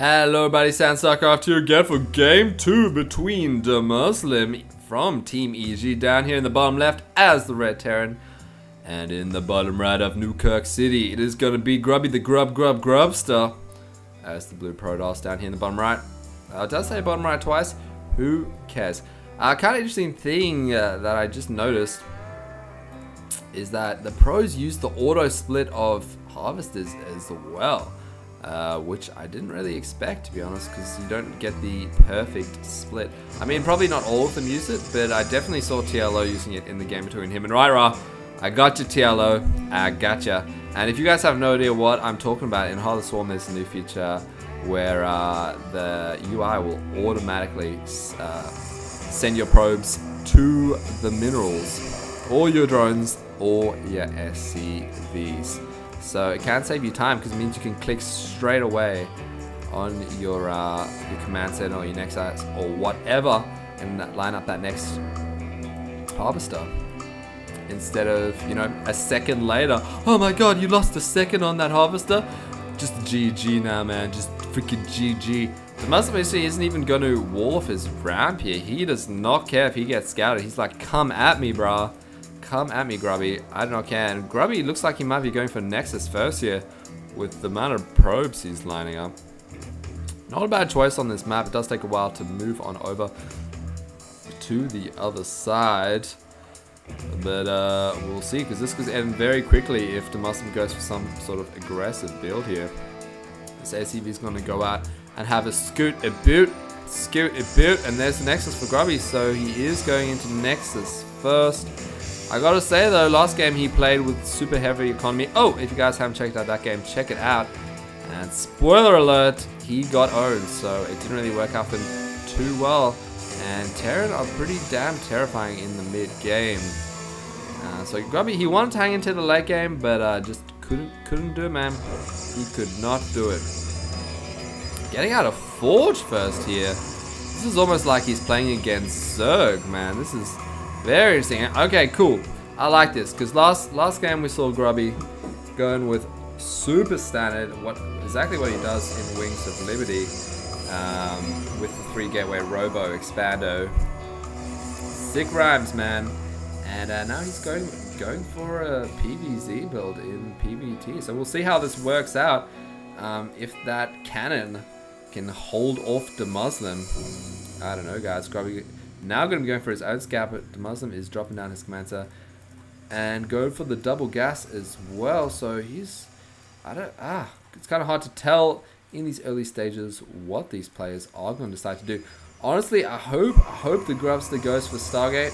Hello everybody, StarCraft here again for game 2 between Demuslim from Team EG down here in the bottom left as the Red Terran, and in the bottom right of Newkirk City it is going to be Grubby the Grubster as the Blue Protoss down here in the bottom right. It does say bottom right twice, who cares? Kind of interesting thing that I just noticed is that the pros use the auto split of harvesters as well. Which I didn't really expect, to be honest, because you don't get the perfect split. I mean, probably not all of them use it, but I definitely saw TLO using it in the game between him and Ryra. I got you, TLO. I gotcha. And if you guys have no idea what I'm talking about, in Heart of the Swarm there's a new feature where the UI will automatically send your probes to the minerals, or your drones, or your SCVs. So it can save you time because it means you can click straight away on your command center or your Nexus or whatever and line up that next harvester instead of, you know, a second later. Oh my god, you lost a second on that harvester? Just GG now, man. Just freaking GG. The Muslim isn't even going to wall off his ramp here. He does not care if he gets scouted. He's like, come at me, brah. Come at me, Grubby. I do not care. And Grubby looks like he might be going for Nexus first here with the amount of probes he's lining up. Not a bad choice on this map. It does take a while to move on over to the other side. But we'll see, because this could end very quickly if the Demuslim goes for some sort of aggressive build here. This ACV is going to go out and have a scoot a boot, and there's the Nexus for Grubby. So he is going into Nexus first. I gotta say though, last game he played with super heavy economy. Oh, if you guys haven't checked out that game, check it out. And spoiler alert, he got owned, so it didn't really work out for him too well. And Terran are pretty damn terrifying in the mid game. So Grubby, he wanted to hang into the late game, but just couldn't do it, man. He could not do it. Getting out of Forge first here. This is almost like he's playing against Zerg, man. This is very interesting. Okay, cool. I like this because last game we saw Grubby going with super standard, exactly what he does in Wings of Liberty, with the 3 gateway Robo Expando. Sick rhymes, man. And now he's going for a PvZ build in PvT. So we'll see how this works out. If that cannon can hold off Demuslim. I don't know, guys. Grubby now going to be going for his own scout, but Demuslim is dropping down his command center and going for the double gas as well. So he's, it's kind of hard to tell in these early stages what these players are going to decide to do. Honestly, I hope the Grubster goes for Stargate.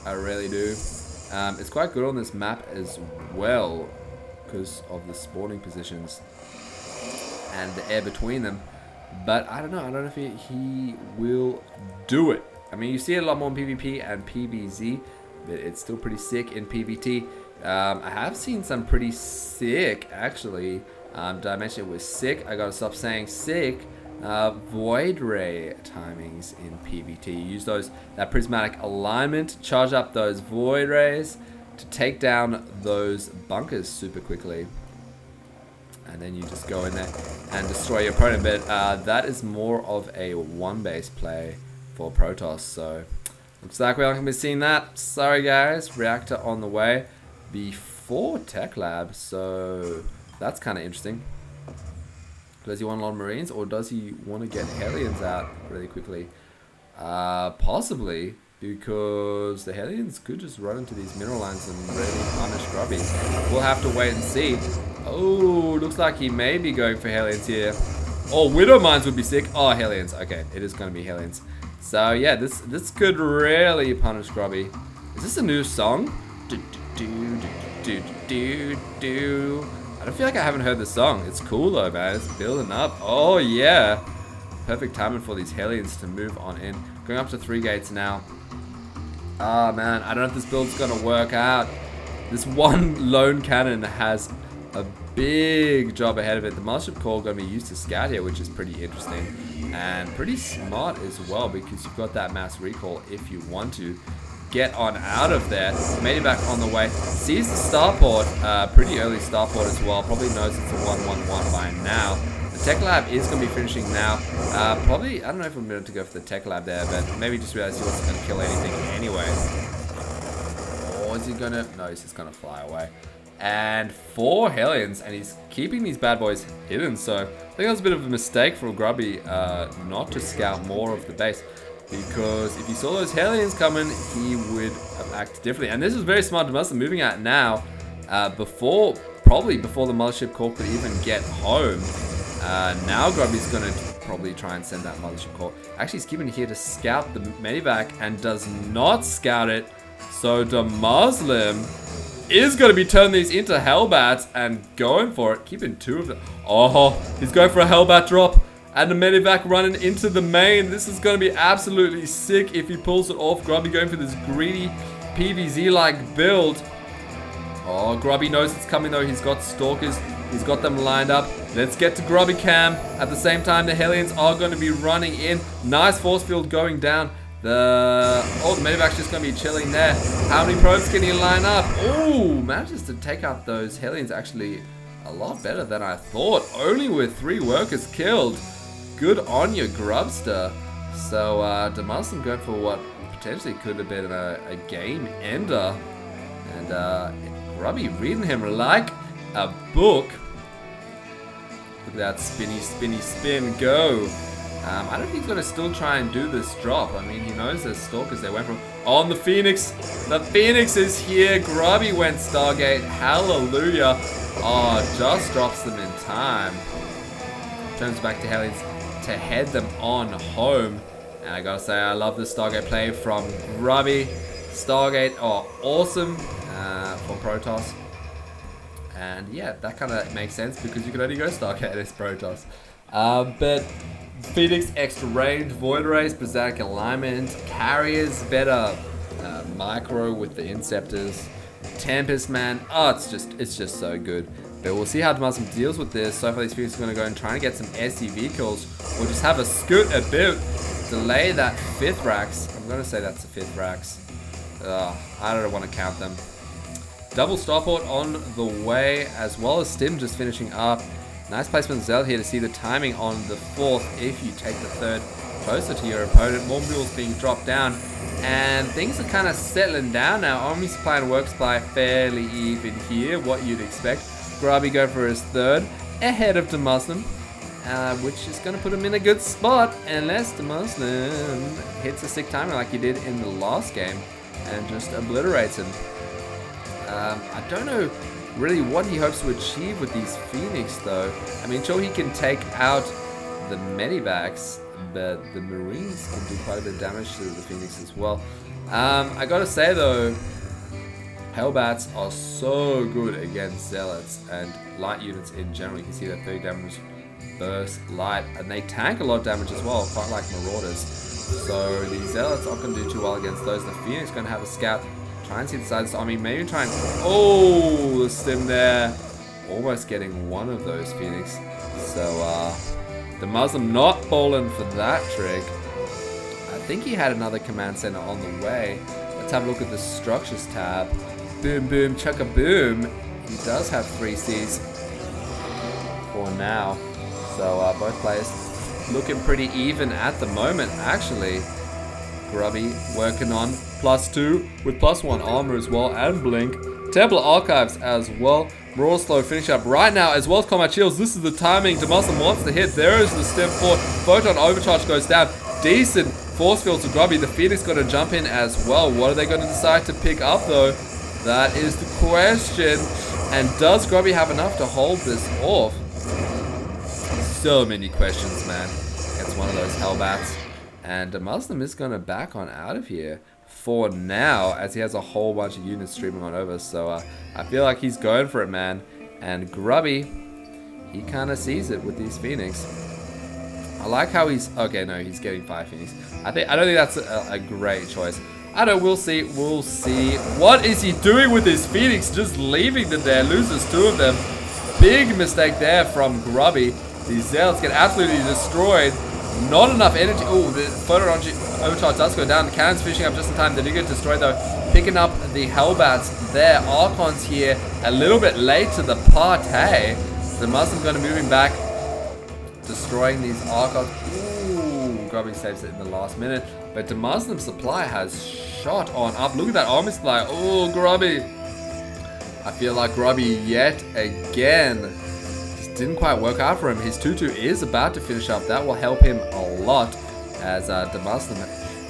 I really do. It's quite good on this map as well because of the spawning positions and the air between them. But I don't know if he will do it. I mean, you see it a lot more in PvP and PvZ, but it's still pretty sick in PvT. I have seen some pretty sick, actually. Did I mention it was sick? I gotta stop saying sick. Void Ray timings in PvT. You use that prismatic alignment, charge up those Void Rays to take down those bunkers super quickly. And then you just go in there and destroy your opponent. But that is more of a one-base play for Protoss. So looks like we're not going to be seeing that. Sorry guys, reactor on the way before Tech Lab. So that's kind of interesting. Does he want a lot of Marines, or does he want to get Hellions out really quickly? Possibly, because the Hellions could just run into these mineral lines and really punish Grubby. We'll have to wait and see. Oh, looks like he may be going for Hellions here. Oh, Widow Mines would be sick. Oh, Hellions. Okay, it is going to be Hellions. So yeah, this could really punish Grubby. Is this a new song? I don't feel like I haven't heard this song. It's cool though, man. It's building up. Oh yeah. Perfect timing for these Hellions to move on in. Going up to 3 gates now. Ah, man, I don't know if this build's gonna work out. This one lone cannon has a big job ahead of it. The Mothership Core going to be used to scout here, which is pretty interesting and pretty smart as well, because you've got that mass recall if you want to get on out of there. Made it back on the way. Sees the starport, pretty early starport as well. Probably knows it's a 1-1-1 by now. The Tech Lab is going to be finishing now. Probably, I don't know if I'm going to go for the Tech Lab there, but maybe just realize he wasn't going to kill anything anyway. Or is he going to? No, he's just going to fly away. And 4 Hellions, and he's keeping these bad boys hidden. So I think that was a bit of a mistake for Grubby not to scout more of the base. Because if he saw those Hellions coming, he would have acted differently. And this is very smart. Demuslim moving out now, probably before the Mothership Core could even get home. Now Grubby's going to probably try and send that Mothership Core. Actually, he's keeping it here to scout the Medivac and does not scout it. So Demuslim is going to be turning these into Hellbats and going for it. Keeping 2 of them. Oh, he's going for a Hellbat drop. And the Medivac running into the main. This is going to be absolutely sick if he pulls it off. Grubby going for this greedy PvZ-like build. Oh, Grubby knows it's coming though. He's got Stalkers. He's got them lined up. Let's get to Grubby Cam. At the same time, the Hellions are going to be running in. Nice force field going down. The Medivac's just going to be chilling there. How many probes can he line up? Oh, manages to take out those Hellions actually a lot better than I thought. Only with 3 workers killed. Good on you, Grubster. So, Demuslim going for what potentially could have been a game ender. And Grubby reading him like a book. Look at that spinny, spinny, spin, go. I don't think he's going to still try and do this drop. I mean, he knows there's Stalkers they went from. On the Phoenix. The Phoenix is here. Grubby went Stargate. Hallelujah. Oh, just drops them in time. Turns back to Hellions to head them on home. And I gotta say, I love the Stargate play from Grubby. Stargate, oh, awesome from Protoss. And yeah, that kind of makes sense because you can only go Stargate as Protoss. But Phoenix, extra range, Void Race, Berserk alignment, Carriers, better micro with the Inceptors, Tempest, man, oh, it's just so good. But we'll see how Demuslim deals with this. So far, these Phoenix are going to go and try and get some SCV kills, or just have a scoot a bit, delay that 5th Rax. I'm going to say that's the 5th Rax. I don't want to count them. Double Starport on the way, as well as Stim just finishing up. Nice placement of Zell here to see the timing on the 4th. If you take the 3rd closer to your opponent, more mules being dropped down. And things are kind of settling down now. Army supply and work supply fairly even here, what you'd expect. Grubby go for his 3rd, ahead of Demuslim, which is going to put him in a good spot, unless Demuslim hits a sick timing like he did in the last game, and just obliterates him. I don't know really what he hopes to achieve with these Phoenix though. I mean, sure, he can take out the Medivacs, but the Marines can do quite a bit of damage to the Phoenix as well. I gotta say though, Hellbats are so good against Zealots and light units in general. You can see that 30 damage burst light, and they tank a lot of damage as well, quite like Marauders. So the Zealots aren't going to do too well against those. The Phoenix going to have a scout, try and see the sides. I mean, maybe try and... Oh, the Stim there. Almost getting one of those Phoenix. So, Demuslim not falling for that trick. I think he had another command center on the way. Let's have a look at the structures tab. Boom, boom, chugga-boom. He does have 3 Cs for now. So, both players looking pretty even at the moment, actually. Grubby working on +2 with +1 armor as well, and blink. Templar Archives as well. Raw slow finish up right now, as well as combat shields. This is the timing. Demuslim wants to hit. There is the Stim 4. Photon overcharge goes down. Decent force field to Grubby. The Phoenix got to jump in as well. What are they going to decide to pick up though? That is the question. And does Grubby have enough to hold this off? So many questions, man. It's one of those Hellbats. And Demuslim is going to back on out of here for now, as he has a whole bunch of units streaming on over. So I feel like he's going for it, man. And Grubby, he kind of sees it with these Phoenix. I like how he's... Okay, no, he's getting 5 Phoenix. I don't think that's a great choice. I don't. We'll see. We'll see. What is he doing with his Phoenix? Just leaving them there. Loses 2 of them. Big mistake there from Grubby. These Zealots get absolutely destroyed. Not enough energy. Oh, the photo overcharge does go down. The cannon's finishing up just in time. They do get destroyed though. Picking up the Hellbats there. Archons here a little bit late to the party. The Muslim going to move him back destroying these Archons. Ooh, Grubby saves it in the last minute. But Demuslim supply has shot on up. Look at that army supply. Oh, Grubby. I feel like Grubby yet again just didn't quite work out for him. His 2-2 is about to finish up. That will help him a lot, as Demuslim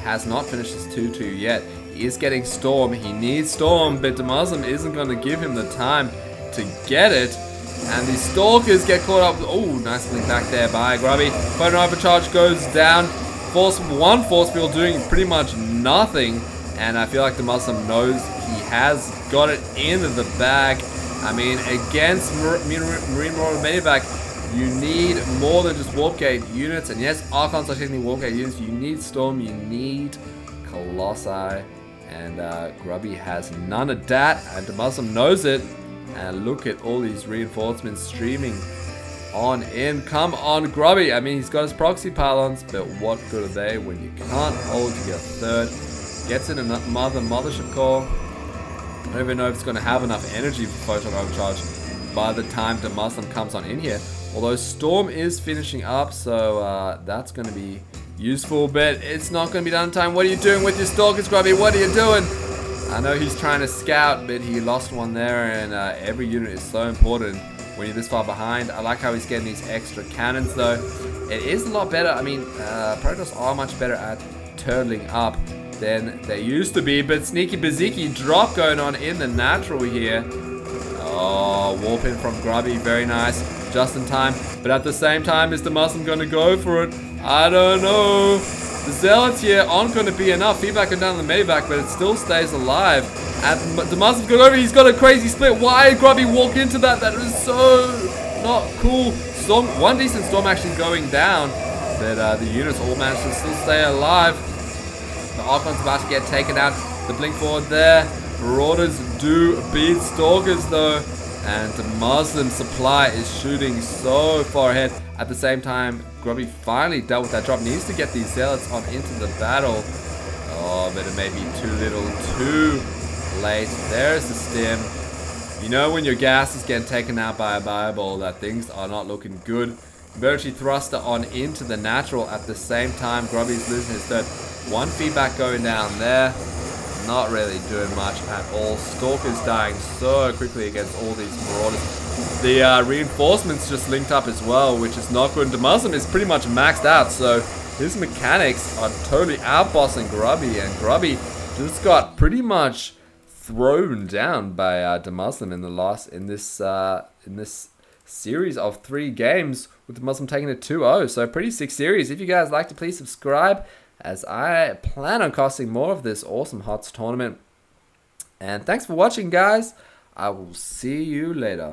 has not finished his 2-2 yet. He is getting Storm. He needs Storm, but Demuslim isn't going to give him the time to get it. And the Stalkers get caught up. Oh, nice link back there by Grubby. Photon Overcharge goes down. One Force Field doing pretty much nothing. And I feel like Demuslim knows he has got it in the bag. I mean, against Marine Marauder Medivac, you need more than just Warp Gate units. And yes, Archons are technically Warp Gate units. You need Storm, you need Colossi. And Grubby has none of that. And Demuslim knows it. And look at all these reinforcements streaming on in. Come on, Grubby. I mean, he's got his proxy pylons, but what good are they when you can't hold your third? Gets in another mothership core. I don't even know if it's going to have enough energy for Photon Overcharge by the time Demuslim comes on in here. Although Storm is finishing up, so that's going to be useful, but it's not going to be done in time. What are you doing with your Stalkers, Grubby? What are you doing? I know he's trying to scout, but he lost one there, and every unit is so important when you're this far behind. I like how he's getting these extra cannons, though. It is a lot better. I mean, Protoss are much better at turtling up than they used to be, but Sneaky Baziki drop going on in the natural here. Oh, warp in from Grubby, very nice, just in time. But at the same time, is Demuslim going to go for it? I don't know. The Zealots here aren't going to be enough. Feedback going down the Medivac, but it still stays alive. And Demuslim's got over. He's got a crazy split. Why did Grubby walk into that? That is so not cool. Storm, one decent Storm actually going down, but the units all managed to still stay alive. The Archon's about to get taken out. The blink forward there. Marauders do beat Stalkers though. And Demuslim supply is shooting so far ahead. At the same time, Grubby finally dealt with that drop. Needs to get these Zealots on into the battle. Oh, but it may be too little, too late. There's the stim. You know when your gas is getting taken out by a Bible that things are not looking good. Military thruster on into the natural at the same time. Grubby's losing his third. One feedback going down there. Not really doing much at all. Stalker's dying so quickly against all these Marauders. The reinforcements just linked up as well, which is not good. Demuslim is pretty much maxed out, so his mechanics are totally outbossing Grubby, and Grubby just got pretty much thrown down by Demuslim in this series of 3 games, with Demuslim taking it 2-0. So pretty sick series. If you guys like to, please subscribe, as I plan on casting more of this awesome HOTS tournament. And thanks for watching, guys. I will see you later.